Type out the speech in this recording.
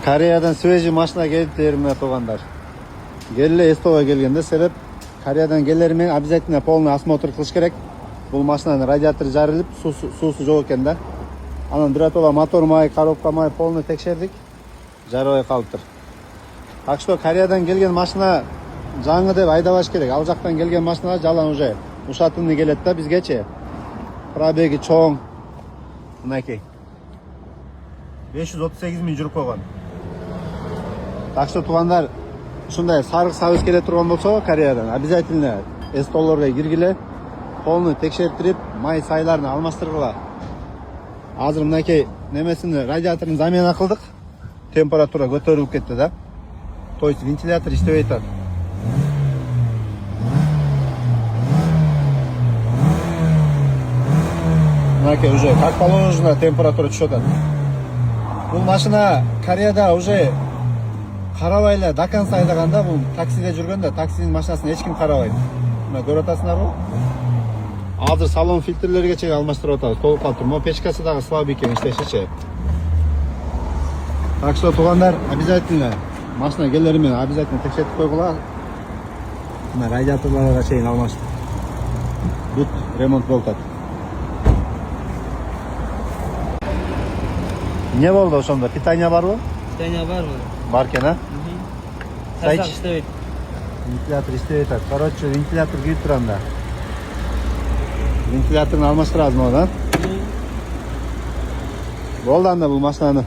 Koreyadan свежий машина келипти, эрмне туугандар. Келе Эстога келгенде себеп Кореядан келери менен обязательно полный осмотр кылыш керек. Бул машинанын радиатору жарылып, суусу жок экен да. Анан биротола мотор май, коробка май полный текшердик. Жарабай калыптыр. Так что Кореядан келген машина жаңы деп айдабаш керек. Ал жактан келген машиналар жалаң уже ушатымды келет да бизгечи. Пробеги чоң. Мынакей. 538 миң жүрүп койгон. Так что туугандар, ушундай сарык сабыз келе турган болсо Кореядан обязательно эстолорго киргиле, полный текшертирип, май сайларын алмаштыргыла. Азыр мынакей немесини радиаторун замена кылдык. Температура көтөрүлүп кетти да. То есть вентилятор иштебей атат. Мынакей уже как положено температура түшүп атат. Бул машина Кореяда уже карабай эле до конца айдаганда, бул таксиде жүргөндө таксинин машинасын эч ким карабайт. Мына көрүп атасыңарбы? Азыр салон фильтрлерге чейин алмаштырып атабыз. Толуп калыптыр. Mo печкасы дагы слабый экен, иштешичи. Так что туугандар, обязательно машина келери менен обязательно текшертип койгула. Мына радиаторлорго чейин алмаштыр. Бүт ремонт болуп атат. Не болду ошондо? Питание барбы? Питание бар мына. Бар экен, а? Сасак иштебейт. Вентилятор иштебей атат. Короче, вентилятор күйүп турганда. Вентиляторун алмаштырабыз могу, да? Болду анда бул машинаны